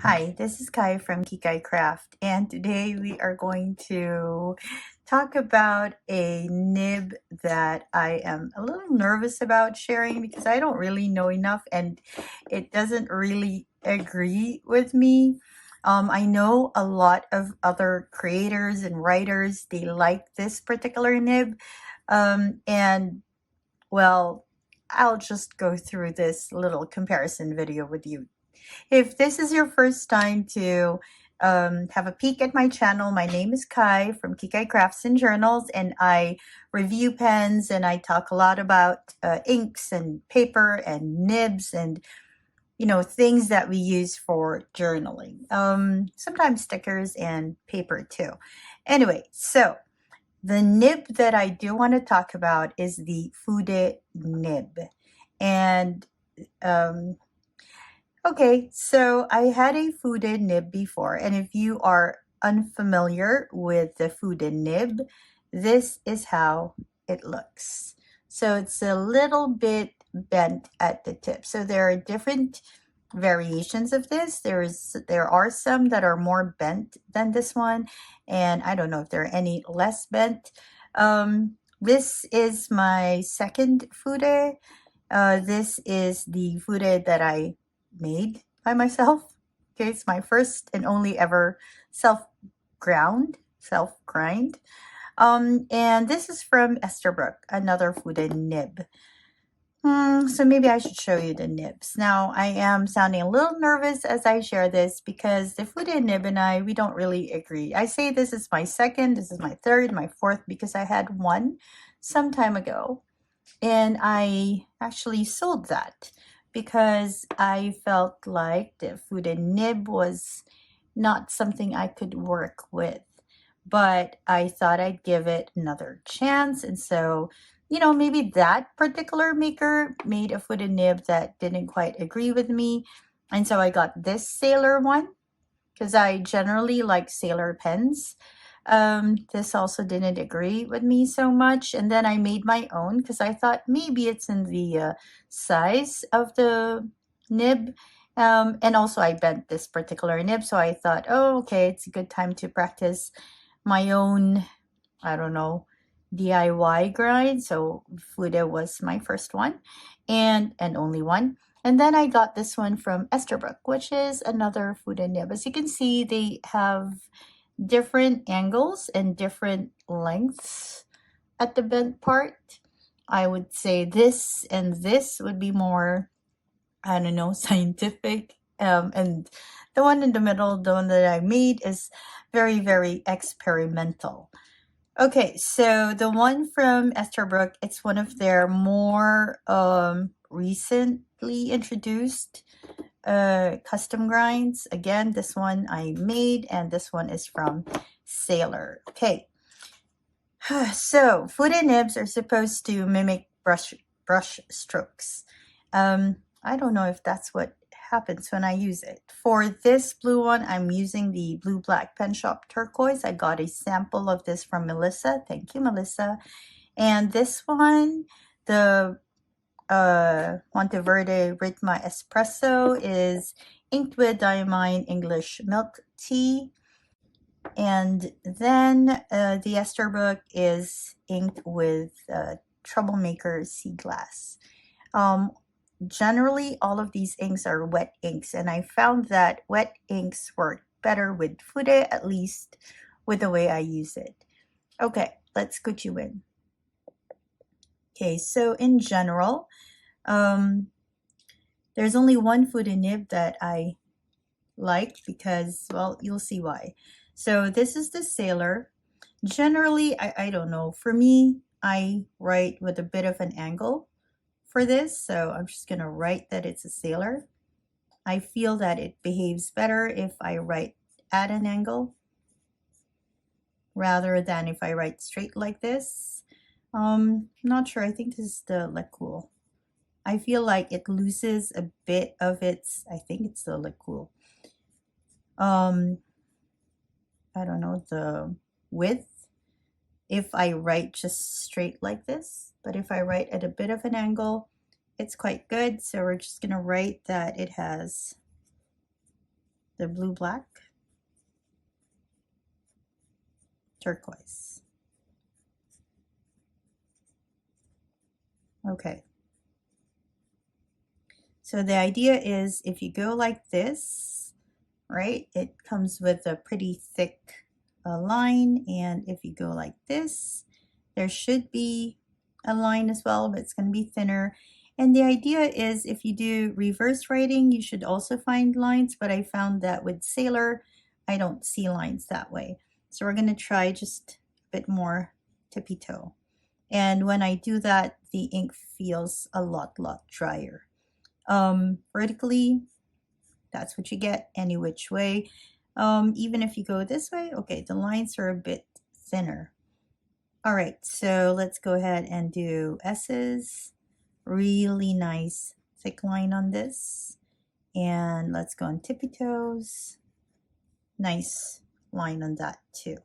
Hi, this is Kai from Kikai Craft, and today we are going to talk about a nib that I am a little nervous about sharing because I don't really know enough and it doesn't really agree with me. I know a lot of other creators and writers, they like this particular nib, and well, I'll just go through this little comparison video with you. If this is your first time to have a peek at my channel, my name is Kai from Kikai Crafts and Journals, and I review pens and I talk a lot about inks and paper and nibs and things that we use for journaling. Sometimes stickers and paper too. Anyway, so the nib that I do want to talk about is the Fude nib. And okay, so I had a Fude nib before, and if you are unfamiliar with the Fude nib, this is how it looks. So it's a little bit bent at the tip. So there are different variations of this. There are some that are more bent than this one, and I don't know if there are any less bent. This is my second Fude. This is the Fude that I made by myself. Okay, it's my first and only ever self-grind. And this is from Esterbrook, another Fude nib. So maybe I should show you the nibs. Now, I am sounding a little nervous as I share this because the Fude nib and we don't really agree. I say this is my second, this is my third, my fourth, because I had one some time ago. And I actually sold that because I felt like the Fude nib was not something I could work with. But I thought I'd give it another chance. And so, maybe that particular maker made a Fude nib that didn't quite agree with me. And so I got this Sailor one because I generally like Sailor pens. This also didn't agree with me so much. And then I made my own because I thought maybe it's in the size of the nib. And also I bent this particular nib. So I thought, oh, okay, it's a good time to practice my own, I don't know, DIY grind. So Fude was my first one and only one. And then I got this one from Esterbrook, which is another Fude nib. As you can see, they have different angles and different lengths at the bent part. I would say this and this would be more, I don't know, scientific. And the one in the middle, the one that I made, is very, very experimental. Okay, so the one from Esterbrook, it's one of their more recently introduced custom grinds. Again, this one I made, and this one is from Sailor. Okay, so Fude nibs are supposed to mimic brush strokes. I don't know if that's what happens when I use it. For this blue one, I'm using the Blue Black Pen Shop Turquoise. I got a sample of this from Melissa. Thank you, Melissa. And this one, the Monteverde Ritma Espresso, is inked with Diamine English Milk Tea. And then the Esterbrook is inked with Troublemaker Sea Glass. Generally, all of these inks are wet inks, and I found that wet inks work better with Fude, at least with the way I use it. Okay, let's scoot you in. Okay, so in general, there's only one Fude nib that I like because, well, you'll see why. So this is the Sailor. Generally, I don't know. For me, I write with a bit of an angle for this. So I'm just going to write that it's a Sailor. I feel that it behaves better if I write at an angle rather than if I write straight like this. Not sure. I think this is the Lecool. I feel like it loses a bit of its, I think it's the Lecool. I don't know, the width if I write just straight like this, but if I write at a bit of an angle, it's quite good. So we're just going to write that it has the blue black, turquoise. Okay. So the idea is if you go like this, right, it comes with a pretty thick line. And if you go like this, there should be a line as well, but it's going to be thinner. And the idea is if you do reverse writing, you should also find lines, but I found that with Sailor, I don't see lines that way. So we're going to try just a bit more tippy toe. And when I do that, the ink feels a lot drier. Vertically, that's what you get any which way. Even if you go this way, okay, the lines are a bit thinner. All right, so let's go ahead and do S's. Really nice thick line on this. And let's go on tippy toes. Nice line on that too.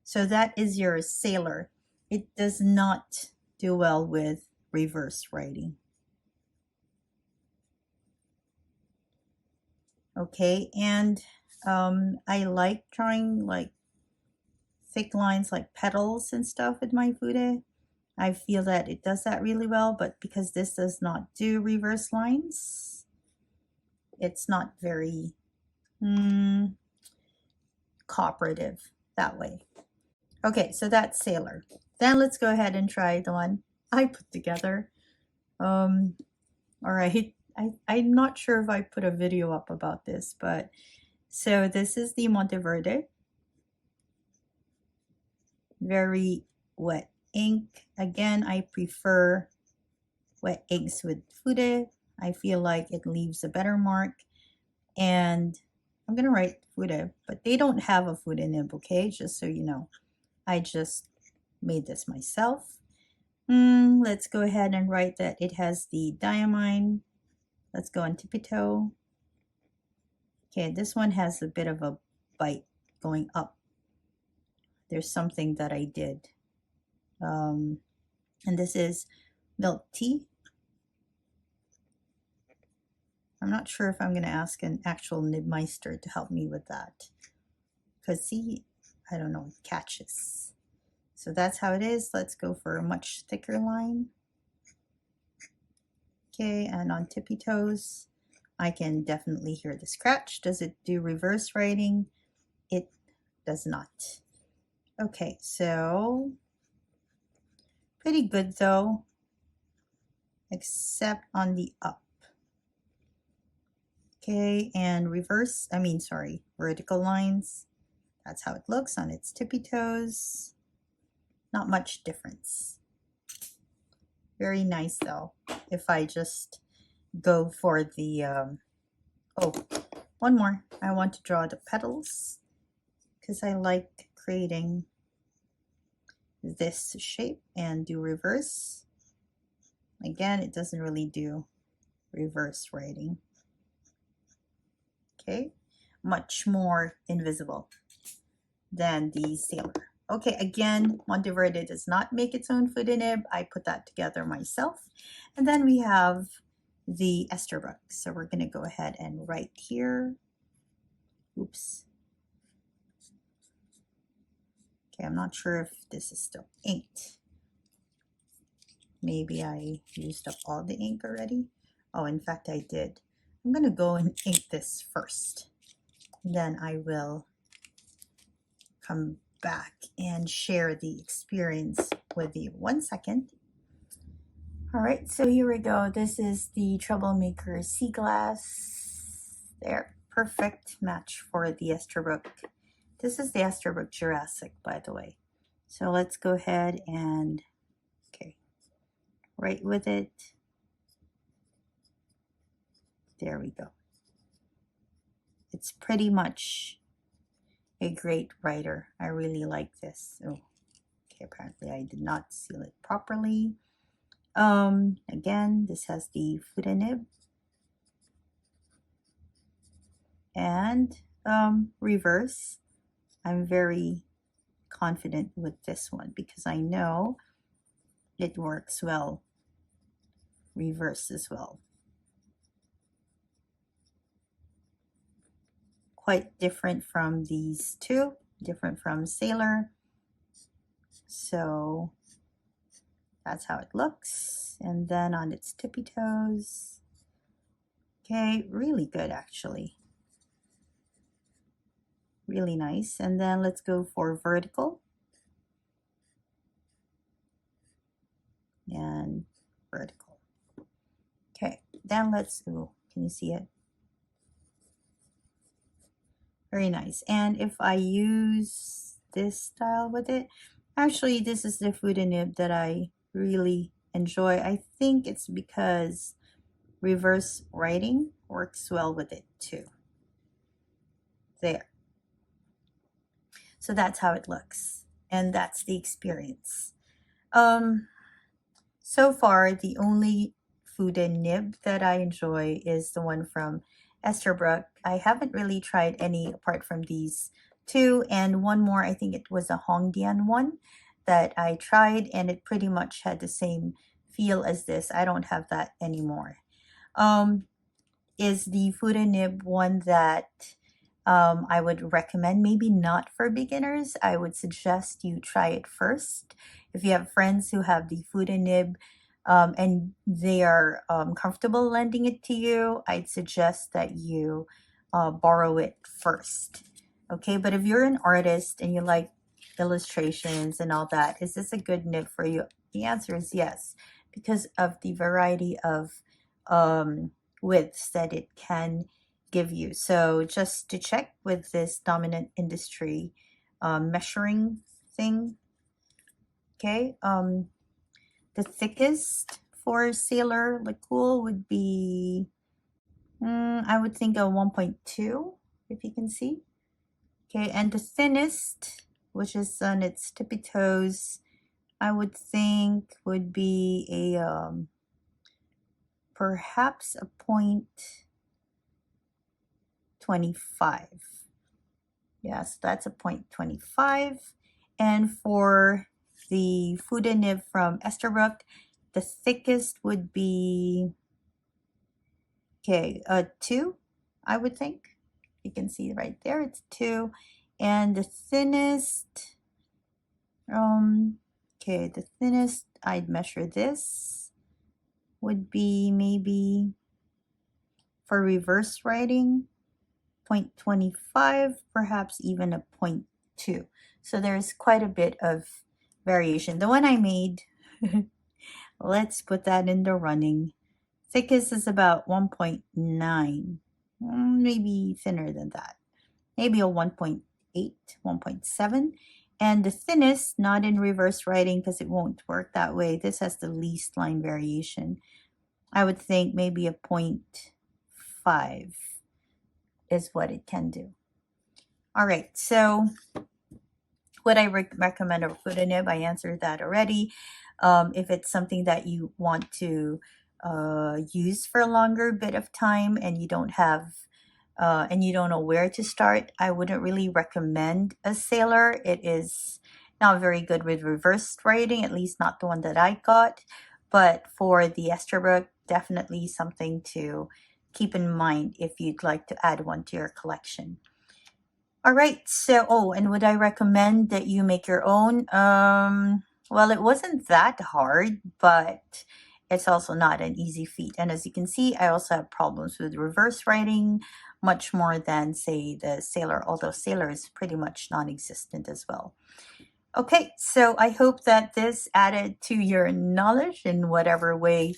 So that is your Sailor. It does not do well with reverse writing. Okay, and I like drawing like thick lines like petals and stuff with my Fude. I feel that it does that really well, but because this does not do reverse lines, it's not very cooperative that way. Okay, so that's Sailor. Then let's go ahead and try the one I put together. All right, I'm not sure if I put a video up about this, but so this is the Monteverde. Very wet ink. Again, I prefer wet inks with Fude. I feel like it leaves a better mark. And I'm going to write Fude, but they don't have a Fude nib, okay? Just so you know. I just made this myself. Let's go ahead and write that it has the diamine. Let's go on tippy toe. Okay, this one has a bit of a bite going up. There's something that I did. And this is milk tea. I'm not sure if I'm going to ask an actual nibmeister to help me with that. Because see, I don't know, it catches. So that's how it is. Let's go for a much thicker line. Okay, and on tippy toes, I can definitely hear the scratch. Does it do reverse writing? It does not. Okay, so pretty good though, except on the up. Okay, and vertical lines. That's how it looks on its tippy toes. Not much difference. Very nice though. If I just go for the, oh, one more. I want to draw the petals because I like creating this shape and do reverse. Again, it doesn't really do reverse writing. Okay, much more invisible than the Sailor. Okay, again, Monteverde does not make its own Fude nib. I put that together myself. And then we have the Esterbrook. So we're going to go ahead and write here. Oops. Okay, I'm not sure if this is still inked. Maybe I used up all the ink already. Oh, in fact, I did. I'm going to go and ink this first. Then I will come back and share the experience with you. 1 second. All right, so here we go. This is the Troublemaker Sea Glass. There, perfect match for the Esterbrook. This is the Esterbrook Jurassic, by the way. So let's go ahead and, okay, write with it. There we go. It's pretty much a great writer. I really like this. Oh, okay, apparently I did not seal it properly. Again, this has the Fude nib. And reverse. I'm very confident with this one because I know it works well. Reverse as well. quite different from these two, different from Sailor. So that's how it looks. And then on its tippy toes. Okay, really good actually. Really nice. And then let's go for vertical. And vertical. Okay, then let's go. Can you see it? Very nice. And if I use this style with it, actually this is the Fude nib that I really enjoy. I think it's because reverse writing works well with it too. There. So that's how it looks. And that's the experience. So far, the only Fude nib that I enjoy is the one from Esterbrook. I haven't really tried any apart from these two, and one more, I think it was a Hongdian one that I tried, and it pretty much had the same feel as this. I don't have that anymore. Is the Fude nib one that I would recommend? Maybe not for beginners. I would suggest you try it first. If you have friends who have the Fude nib and they are comfortable lending it to you, I'd suggest that you borrow it first. Okay, but if you're an artist and you like illustrations and all that, is this a good nib for you? The answer is yes, because of the variety of widths that it can give you. So just to check with this dominant industry measuring thing, okay, the thickest for Sailor Licool would be, I would think a 1.2, if you can see. Okay, and the thinnest, which is on its tippy toes, I would think would be a perhaps a 0.25. Yes, that's a 0.25. And for the Fude nib from Esterbrook, the thickest would be, okay, a 2, I would think. You can see right there, it's 2. And the thinnest, okay, the thinnest, I'd measure this, would be maybe, for reverse writing, 0.25, perhaps even a 0.2. So there's quite a bit of variation. The one I made, let's put that in the running. Thickest is about 1.9, maybe thinner than that. Maybe a 1.8, 1.7. And the thinnest, not in reverse writing because it won't work that way. This has the least line variation. I would think maybe a 0.5 is what it can do. All right, so would I recommend a Fude nib? I answered that already. If it's something that you want to use for a longer bit of time and you don't have and you don't know where to start, I wouldn't really recommend a Sailor. It is not very good with reverse writing, at least not the one that I got. But for the Esterbrook, definitely something to keep in mind if you'd like to add one to your collection. All right, so, oh, and would I recommend that you make your own? Well, it wasn't that hard, but it's also not an easy feat. And as you can see, I also have problems with reverse writing much more than, say, the Sailor, although Sailor is pretty much non-existent as well. Okay, so I hope that this added to your knowledge in whatever way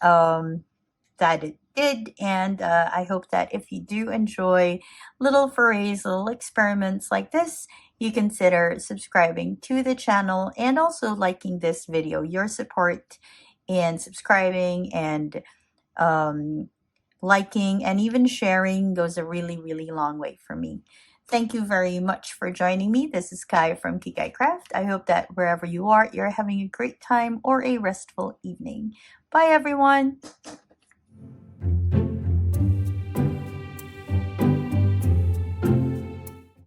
that it did, and I hope that if you do enjoy little forays, little experiments like this, you consider subscribing to the channel and also liking this video. Your support and subscribing and liking and even sharing goes a really, really long way for me. Thank you very much for joining me. This is Kai from Kikai Craft. I hope that wherever you are, you're having a great time or a restful evening. Bye, everyone.